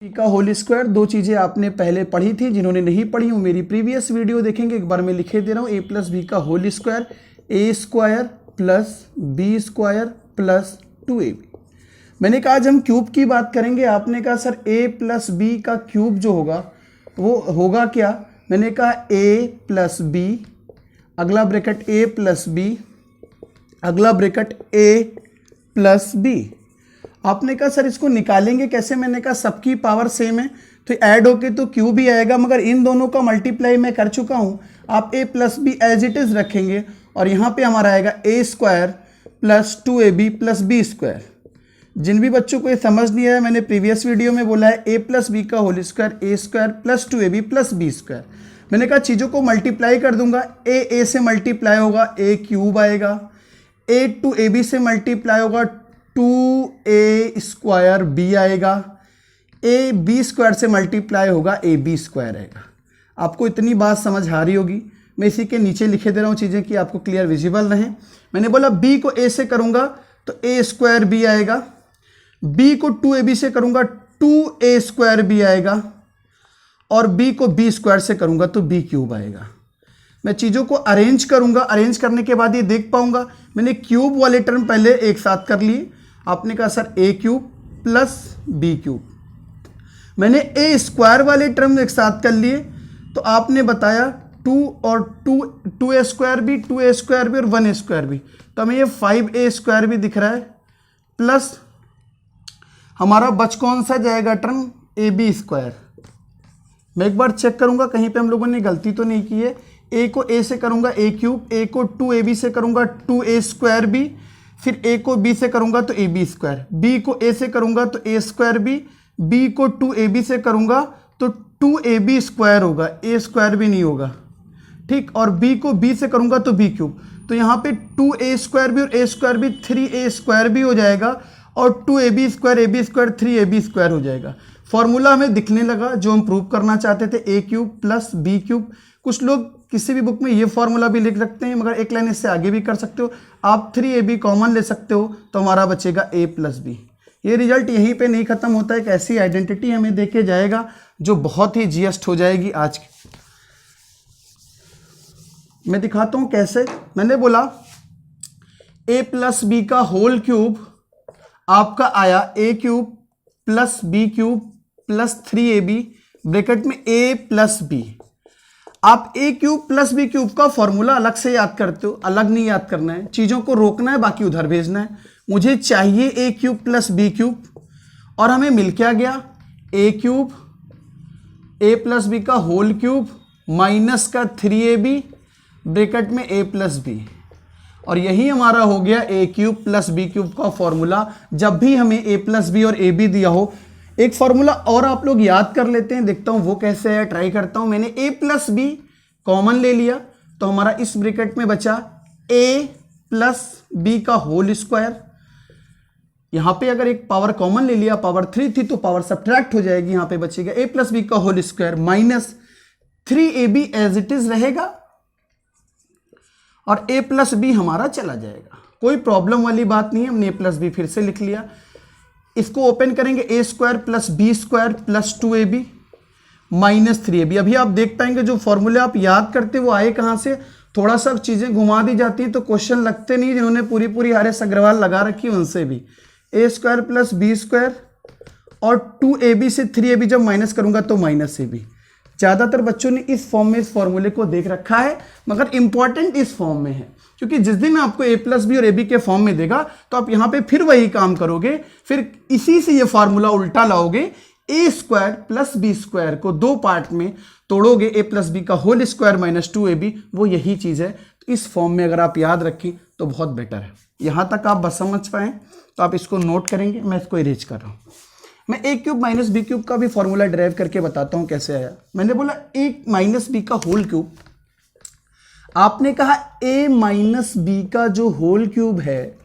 B का whole square, दो चीज़ें आपने पहले पढ़ी थी, जिन्होंने नहीं पढ़ी वो मेरी प्रीवियस वीडियो देखेंगे। एक बार मैं लिखे दे रहा हूँ, ए प्लस बी का whole square, A square plus B square plus 2ab। मैंने कहा आज हम क्यूब की बात करेंगे, आपने कहा सर ए प्लस बी का क्यूब जो होगा वो होगा क्या। मैंने कहा ए प्लस बी, अगला ब्रैकेट ए प्लस बी, अगला ब्रैकेट ए प्लस बी। आपने कहा सर इसको निकालेंगे कैसे, मैंने कहा सबकी पावर सेम है तो ऐड होके तो क्यूब ही आएगा, मगर इन दोनों का मल्टीप्लाई मैं कर चुका हूँ। आप a plus B as it is रखेंगे और यहाँ पे हमारा आएगा a square plus 2ab plus B square. जिन भी बच्चों को ये समझ नहीं आया, मैंने प्रीवियस वीडियो में बोला है a प्लस बी का whole square, a square plus 2ab plus B square. मैंने कहा चीज़ों को मल्टीप्लाई कर दूंगा, a से मल्टीप्लाई होगा a क्यूब आएगा, a टू ab से मल्टीप्लाई होगा 2a स्क्वायर b आएगा, a b स्क्वायर से मल्टीप्लाई होगा a b स्क्वायर आएगा। आपको इतनी बात समझ आ रही होगी। मैं इसी के नीचे लिखे दे रहा हूँ चीज़ें कि आपको क्लियर विजिबल रहें। मैंने बोला b को a से करूँगा तो a स्क्वायर b आएगा, b को 2ab से करूँगा 2a स्क्वायर b आएगा, और b को b स्क्वायर से करूँगा तो b क्यूब आएगा। मैं चीज़ों को अरेंज करूँगा, अरेंज करने के बाद ये देख पाऊँगा। मैंने क्यूब वाले टर्म पहले एक साथ कर लिए। आपने कहा sir a cube plus b cube, मैंने a स्क्वायर वाले टर्म एक साथ कर लिए तो आपने बताया 2 और 2a स्क्वायर भी, 2a स्क्वायर भी और 1a स्क्वायर भी, तो हमें ये 5a स्क्वायर भी दिख रहा है, प्लस हमारा बच कौन सा जाएगा टर्म ab स्क्वायर। मैं एक बार चेक करूंगा कहीं पे हम लोगों ने गलती तो नहीं की है। a को a से करूंगा a क्यूब, a को 2ab से करूंगा 2a स्क्वायर b, फिर a को b से करूंगा तो ab स्क्वायर, b को a से करूंगा तो a स्क्वायर b, b को 2ab से करूंगा तो 2ab स्क्वायर होगा, a स्क्वायर भी नहीं होगा, ठीक। और b को b से करूंगा तो b क्यूब, तो यहाँ पे 2a स्क्वायर भी और a स्क्वायर भी 3a स्क्वायर भी हो जाएगा, और 2ab स्क्वायर 3ab स्क्वायर हो जाएगा। फॉर्मूला हमें दिखने लगा जो हम प्रूव करना चाहते थे, a cube plus b cube. कुछ लोग किसी भी बुक में ये फॉर्मूला भी लिख सकते हैं, मगर एक लाइन इससे आगे भी कर सकते हो। आप 3ab कॉमन ले सकते हो तो हमारा बचेगा a प्लस बी। ये रिजल्ट यहीं पे नहीं खत्म होता है, एक ऐसी आइडेंटिटी हमें देके जाएगा जो बहुत ही जीएस्ट हो जाएगी आज की। मैं दिखाता हूँ कैसे। मैंने बोला a प्लस बी का होल क्यूब आपका आया a cube plus b cube plus 3ab bracket में a प्लस बी। आप a cube plus b cube का फॉर्मूला अलग से याद करते हो, अलग नहीं याद करना है, चीज़ों को रोकना है, बाकी उधर भेजना है। मुझे चाहिए a cube plus b cube, और हमें मिल क्या गया a cube a plus B का होल क्यूब माइनस का 3ab ब्रैकेट में a प्लस बी, और यही हमारा हो गया a cube plus b cube का फॉर्मूला। जब भी हमें a प्लस बी और a बी दिया हो, एक फॉर्मूला और आप लोग याद कर लेते हैं, देखता हूं वो कैसे है, ट्राई करता हूं। मैंने a प्लस बी कॉमन ले लिया तो हमारा इस ब्रैकेट में बचा a प्लस बी का होल स्क्वायर। यहां पे अगर एक पावर कॉमन ले लिया, पावर 3 थी तो पावर सब्ट्रैक्ट हो जाएगी, यहां पे बचेगा a प्लस बी का whole square minus 3ab as it is रहेगा, और a प्लस बी हमारा चला जाएगा। कोई प्रॉब्लम वाली बात नहीं है, हमने a प्लस बी फिर से लिख लिया। इसको ओपन करेंगे a square plus B square plus 2ab minus 3ab। अभी आप देख पाएंगे जो फॉर्मूले आप याद करते वो आए कहाँ से, थोड़ा सा चीज़ें घुमा दी जाती हैं तो क्वेश्चन लगते नहीं। जिन्होंने पूरी पूरी RS अग्रवाल लगा रखी है उनसे भी a square plus B square और 2ab से 3ab जब माइनस करूंगा तो माइनस ab। ज़्यादातर बच्चों ने इस फॉर्म में इस फॉर्मूले को देख रखा है, मगर इंपॉर्टेंट इस फॉर्म में है, क्योंकि जिस दिन आपको a प्लस बी और ab के फॉर्म में देगा तो आप यहाँ पे फिर वही काम करोगे, फिर इसी से ये फार्मूला उल्टा लाओगे, a square plus B square को दो पार्ट में तोड़ोगे, a प्लस बी का होल स्क्वायर माइनस 2ab, वो यही चीज़ है। तो इस फॉर्म में अगर आप याद रखें तो बहुत बेटर है। यहाँ तक आप बस समझ पाएँ तो आप इसको नोट करेंगे। मैं इसको इरेज कर रहा हूँ। मैं a cube minus b cube का भी फॉर्मूला ड्राइव करके बताता हूँ कैसे आया। मैंने बोला a माइनस बी का होल क्यूब, आपने कहा a माइनस बी का जो होल क्यूब है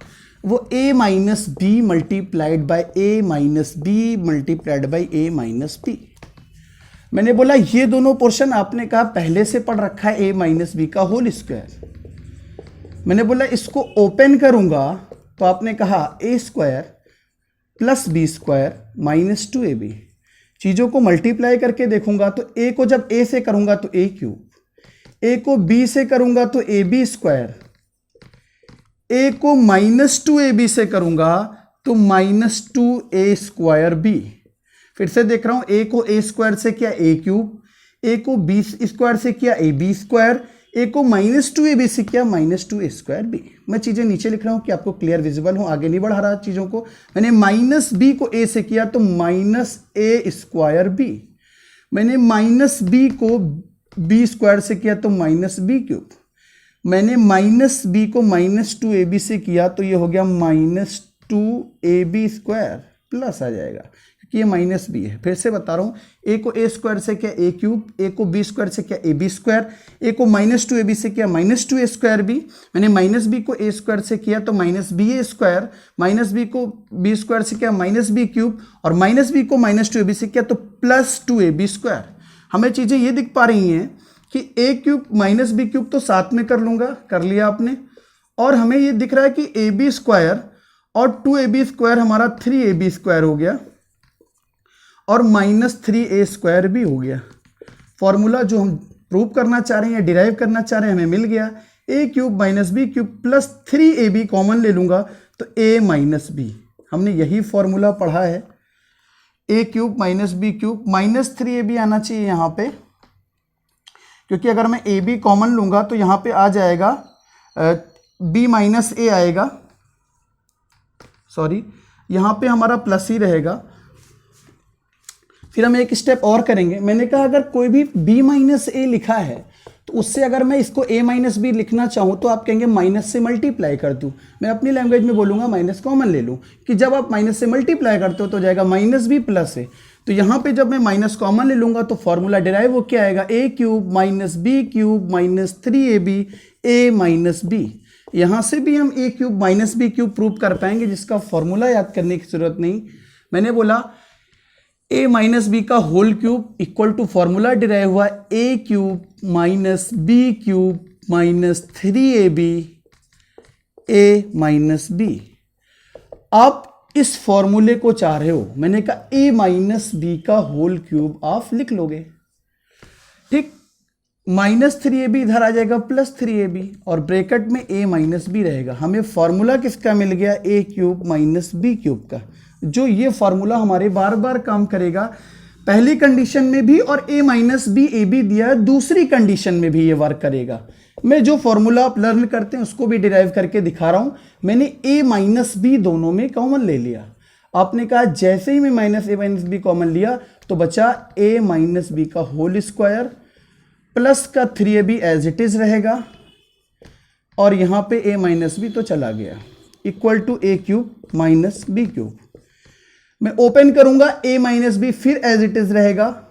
वो a minus b multiplied by a minus b multiplied by a minus b. मैंने बोला ये दोनों पोर्शन आपने कहा पहले से पढ़ रखा है, a माइनस बी का होल स्क्वायर। मैंने बोला इसको ओपन करूंगा तो आपने कहा a square plus B square minus 2ab, चीज़ों को मल्टीप्लाई करके देखूंगा तो a को जब a से करूंगा तो a क्यूब, a को b से करूंगा तो ए बी स्क्वायर, a को -2ab से करूंगा तो -2a स्क्वायर b। फिर से देख रहा हूं, a को a स्क्वायर से किया a क्यूब, a को b स्क्वायर से किया a b स्क्वायर, a को -2ab से किया -2a स्क्वायर b। मैं चीज़ें नीचे लिख रहा हूं कि आपको क्लियर विजिबल हो, आगे नहीं बढ़ा रहा चीज़ों को। मैंने -b को a से किया तो -a स्क्वायर b, मैंने -b को b स्क्वायर से किया तो -b क्यूब, मैंने -b को -2ab से किया तो ये हो गया -2ab स्क्वायर प्लस आ जाएगा क्योंकि ये -b है। फिर से बता रहा हूँ, a को a स्क्वायर से किया a क्यूब, a को b स्क्वायर से किया ab स्क्वायर, a को -2ab से किया -2a स्क्वायर b, मैंने -b को a स्क्वायर से किया तो -ba स्क्वायर, -b को b स्क्वायर से किया -b क्यूब, और -b को -2ab से किया तो +2ab स्क्वायर। हमें चीज़ें ये दिख पा रही हैं कि a क्यूब -b क्यूब तो साथ में कर लूँगा, कर लिया आपने, और हमें ये दिख रहा है कि ab स्क्वायर और 2ab स्क्वायर हमारा 3ab स्क्वायर हो गया और -3a स्क्वायर भी हो गया। फॉर्मूला जो हम प्रूव करना चाह रहे हैं या डिराइव करना चाह रहे हैं हमें मिल गया। a cube -b cube plus 3ab common ले लूँगा तो a - b। हमने यही फॉर्मूला पढ़ा है, a cube -b cube -3ab आना चाहिए यहाँ पे, क्योंकि अगर मैं ab कॉमन लूँगा तो यहाँ पे आ जाएगा b - a आएगा, सॉरी यहाँ पे हमारा प्लस ही रहेगा। फिर हम एक स्टेप और करेंगे। मैंने कहा अगर कोई भी b - a लिखा है तो उससे अगर मैं इसको a - b लिखना चाहूँ तो आप कहेंगे माइनस से मल्टीप्लाई कर दूँ। मैं अपनी लैंग्वेज में बोलूँगा माइनस कॉमन ले लूँ, कि जब आप माइनस से मल्टीप्लाई करते हो तो जाएगा -b प्लस a। तो यहाँ पे जब मैं माइनस कॉमन ले लूँगा तो फॉर्मूला डिराइव हो क्या आएगा, a cube -b cube -3ab a - b। यहाँ से भी हम a cube -b cube prove कर पाएंगे, जिसका फॉर्मूला याद करने की जरूरत नहीं। मैंने बोला a - b का whole cube equal to formula derive हुआ a cube -b cube -3ab a - b। आप इस फॉर्मूले को चाह रहे हो, मैंने कहा a - b का होल क्यूब आप लिख लोगे, ठीक। -3ab इधर आ जाएगा +3ab और ब्रैकेट में a - b रहेगा। हमें फॉर्मूला किसका मिल गया, a क्यूब -b क्यूब का, जो ये फॉर्मूला हमारे बार बार काम करेगा, पहली कंडीशन में भी और a - b ab दिया है, दूसरी कंडीशन में भी ये वर्क करेगा। मैं जो फॉर्मूला आप लर्न करते हैं उसको भी डिराइव करके दिखा रहा हूं। मैंने a - b दोनों में कॉमन ले लिया। आपने कहा जैसे ही मैं -a - b कॉमन लिया तो बचा a - b का होल स्क्वायर प्लस का 3ab एज इट इज रहेगा, और यहां पे a - b तो चला गया, equal to a cube -b cube. मैं ओपन करूंगा a - b फिर एज इट इज रहेगा,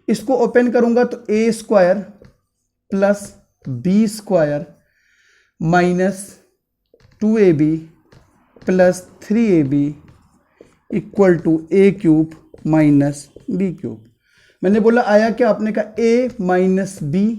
इसको ओपन करूंगा तो a square plus b square -2ab plus 3ab equal to a cube -b cube. मैंने बोला आया क्या, आपने कहा a - b,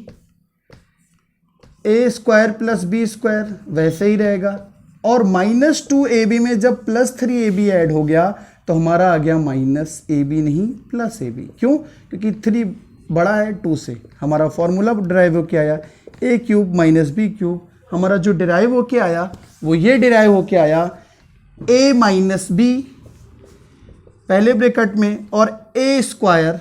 a square plus b square वैसे ही रहेगा, और -2ab में जब +3ab ऐड हो गया तो हमारा आ गया -ab नहीं +ab। क्यों, क्योंकि 3 बड़ा है 2 से। हमारा फॉर्मूला डिराइव होके आया a क्यूब -b क्यूब। हमारा जो डिराइव होके आया वो ये डिराइव होके आया a - b पहले ब्रैकेट में और a square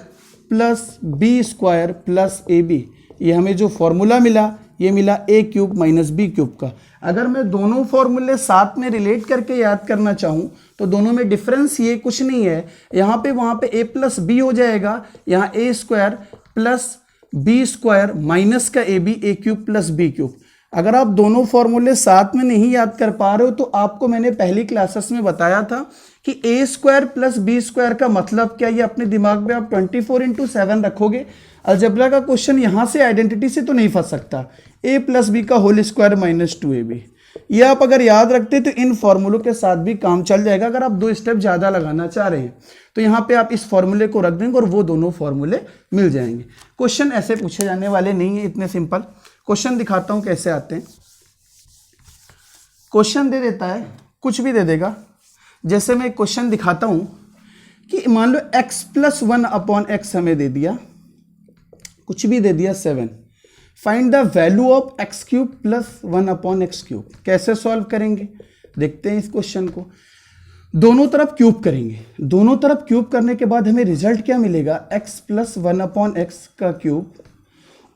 plus b square plus ab। ये हमें जो फॉर्मूला मिला ये मिला a क्यूब -b क्यूब का। अगर मैं दोनों फॉर्मूले साथ में रिलेट करके याद करना चाहूँ तो दोनों में डिफरेंस ये कुछ नहीं है, यहाँ पे वहाँ पे a प्लस b हो जाएगा, यहाँ a square plus b square minus का ab a cube plus b cube. अगर आप दोनों फॉर्मूले साथ में नहीं याद कर पा रहे हो तो आपको मैंने पहली क्लासेस में बताया था कि a square plus b square का मतलब क्या, ये अपने दिमाग में आप 24/7 रखोगे। अलजेब्रा का क्वेश्चन यहाँ से आइडेंटिटी से तो नहीं फंस सकता, a प्लस b का होल स्क्वायर -2ab। ये आप अगर याद रखते तो इन फॉर्मूलों के साथ भी काम चल जाएगा। अगर आप 2 स्टेप ज़्यादा लगाना चाह रहे हैं तो यहाँ पे आप इस फॉर्मूले को रख देंगे और वो दोनों फॉर्मूले मिल जाएंगे। क्वेश्चन ऐसे पूछे जाने वाले नहीं है, इतने सिंपल क्वेश्चन दिखाता हूँ कैसे आते हैं। क्वेश्चन दे देता है, कुछ भी दे देगा। जैसे मैं क्वेश्चन दिखाता हूँ कि मान लो x प्लस 1/x हमें दे दिया, कुछ भी दे दिया 7, find the value of x cube plus 1/x cube. कैसे सॉल्व करेंगे देखते हैं इस क्वेश्चन को। दोनों तरफ क्यूब करेंगे, दोनों तरफ क्यूब करने के बाद हमें रिजल्ट क्या मिलेगा, x प्लस 1/x का क्यूब,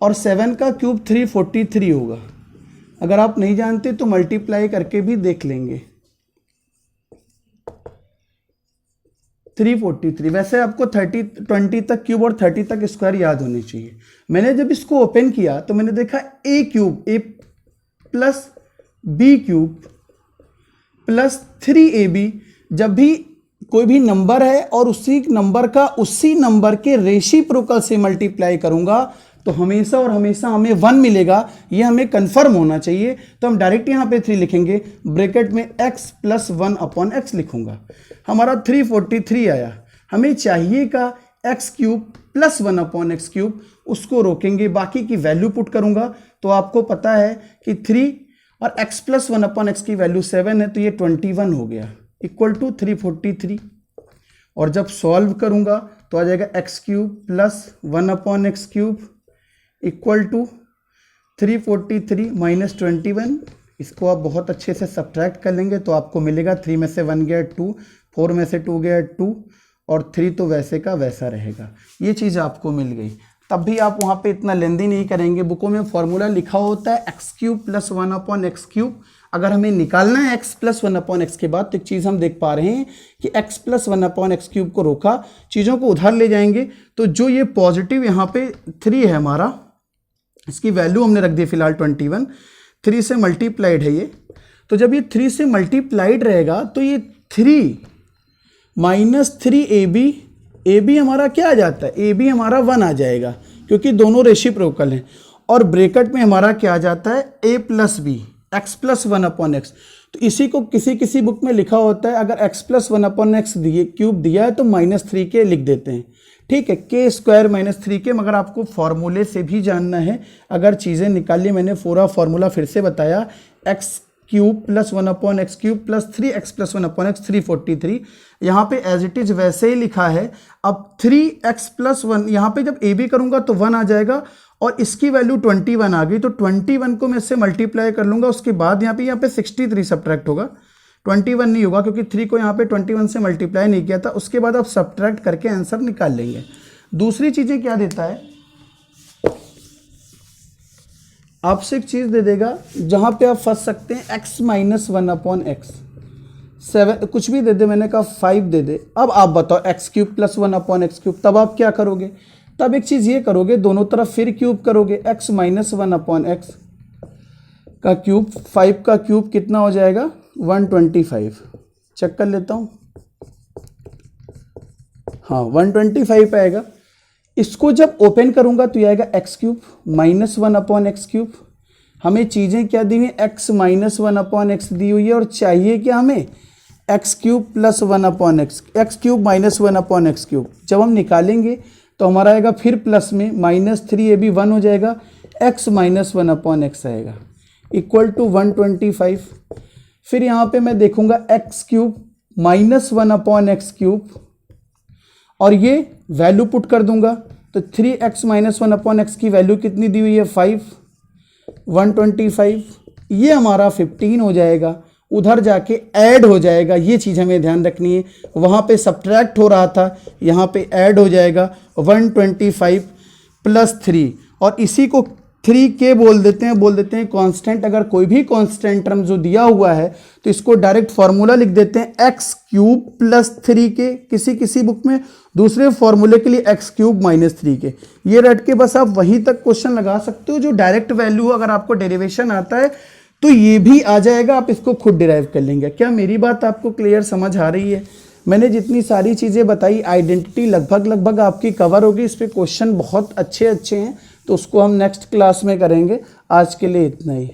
और 7 का क्यूब 343 होगा। अगर आप नहीं जानते तो मल्टीप्लाई करके भी देख लेंगे। 343, वैसे आपको 20 तक क्यूब और 30 तक स्क्वायर याद होने चाहिए। मैंने जब इसको ओपन किया तो मैंने देखा a cube, a plus b cube plus 3ab। जब भी कोई भी नंबर है और उसी नंबर का उसी नंबर के रेसिप्रोकल से मल्टीप्लाई करूंगा तो हमेशा और हमेशा हमें 1 मिलेगा, ये हमें कंफर्म होना चाहिए। तो हम डायरेक्ट यहाँ पे 3 लिखेंगे, ब्रैकेट में x प्लस 1/x लिखूंगा। हमारा 343 आया। हमें चाहिए का x cube plus 1/x cube, उसको रोकेंगे, बाकी की वैल्यू पुट करूंगा। तो आपको पता है कि 3 और x प्लस 1/x की वैल्यू 7 है, तो ये 21 हो गया, इक्वल टू 343। और जब सॉल्व करूंगा तो आ जाएगा x cube plus 1/x cube equal to 343 minus 21। इसको आप बहुत अच्छे से सब्ट्रैक्ट कर लेंगे तो आपको मिलेगा 3 में से 1 गया 2, 4 में से 2 गया 2, और 3 तो वैसे का वैसा रहेगा। ये चीज़ आपको मिल गई। तब भी आप वहाँ पे इतना लेंदी नहीं करेंगे, बुकों में फॉर्मूला लिखा होता है x cube plus 1/x cube. अगर हमें निकालना है x प्लस 1/x के बाद, तो एक चीज़ हम देख पा रहे हैं कि x प्लस 1/x क्यूब को रोका, चीज़ों को उधर ले जाएंगे। तो जो ये पॉजिटिव यहाँ पे 3 है हमारा, इसकी वैल्यू हमने रख दी फिलहाल 21, 3 से मल्टीप्लाइड है ये। तो जब ये 3 से मल्टीप्लाइड रहेगा तो ये 3 माइनस 3ab, ab हमारा क्या आ जाता है, ab हमारा 1 आ जाएगा क्योंकि दोनों रेसिप्रोकल हैं। और ब्रैकेट में हमारा क्या आ जाता है, a plus b, x plus 1/x। तो इसी को किसी बुक में लिखा होता है, अगर x प्लस 1/x क्यूब दिया है तो -3k लिख देते हैं, ठीक है, के स्क्वायर माइनस 3k। मगर आपको फॉर्मूले से भी जानना है, अगर चीज़ें निकालिए, मैंने पूरा फॉर्मूला फिर से बताया, x cube plus 1/x cube plus 3x plus 1/x 343। यहाँ पे एज इट इज वैसे ही लिखा है। अब 3x प्लस 1 यहाँ पे जब ab करूँगा तो 1 आ जाएगा, और इसकी वैल्यू 21 आ गई। तो 21 को मैं इससे मल्टीप्लाई कर लूँगा, उसके बाद यहाँ पे 63 सब्ट्रैक्ट होगा, 21 नहीं होगा क्योंकि 3 को यहाँ पे 21 से मल्टीप्लाई नहीं किया था। उसके बाद आप सब्ट्रैक्ट करके आंसर निकाल लेंगे। दूसरी चीज़ें क्या देता है, आपसे एक चीज़ दे देगा जहाँ पे आप फंस सकते हैं, x माइनस 1/x, 7 कुछ भी दे दे, मैंने कहा 5 दे दे। अब आप बताओ x cube plus 1/x cube, तब आप क्या करोगे, तब एक चीज़ ये करोगे, दोनों तरफ फिर क्यूब करोगे, x माइनस 1/x का क्यूब, 5 का क्यूब कितना हो जाएगा 125। चेक कर लेता हूँ, हाँ 125 आएगा। इसको जब ओपन करूँगा तो ये आएगा x cube minus 1/x cube. हमें चीज़ें क्या दी हुई, x माइनस 1/x दी हुई है, और चाहिए क्या हमें, x cube plus 1/x, x cube minus 1/x cube. जब हम निकालेंगे तो हमारा आएगा फिर प्लस में -3ab 1 हो जाएगा, x माइनस 1/x आएगा इक्वल टू 125। फिर यहाँ पे मैं देखूँगा x cube minus 1/x cube, और ये वैल्यू पुट कर दूंगा तो 3x माइनस 1/x की वैल्यू कितनी दी हुई है 5, 125, ये हमारा 15 हो जाएगा, उधर जाके ऐड हो जाएगा। ये चीज़ हमें ध्यान रखनी है, वहाँ पे सब्ट्रैक्ट हो रहा था, यहाँ पे ऐड हो जाएगा 125 प्लस 3, और इसी को 3k बोल देते हैं कांस्टेंट। अगर कोई भी कांस्टेंट टर्म जो दिया हुआ है तो इसको डायरेक्ट फार्मूला लिख देते हैं, x क्यूब प्लस 3k, किसी बुक में दूसरे फार्मूले के लिए x क्यूब माइनस 3k। ये रट के बस आप वहीं तक क्वेश्चन लगा सकते हो। जो डायरेक्ट वैल्यू, अगर आपको डेरिवेशन आता है तो ये भी आ जाएगा, आप इसको खुद डिराइव कर लेंगे। क्या मेरी बात आपको क्लियर समझ आ रही है? मैंने जितनी सारी चीज़ें बताई, आइडेंटिटी लगभग आपकी कवर होगी। इस पे क्वेश्चन बहुत अच्छे हैं, तो उसको हम नेक्स्ट क्लास में करेंगे। आज के लिए इतना ही।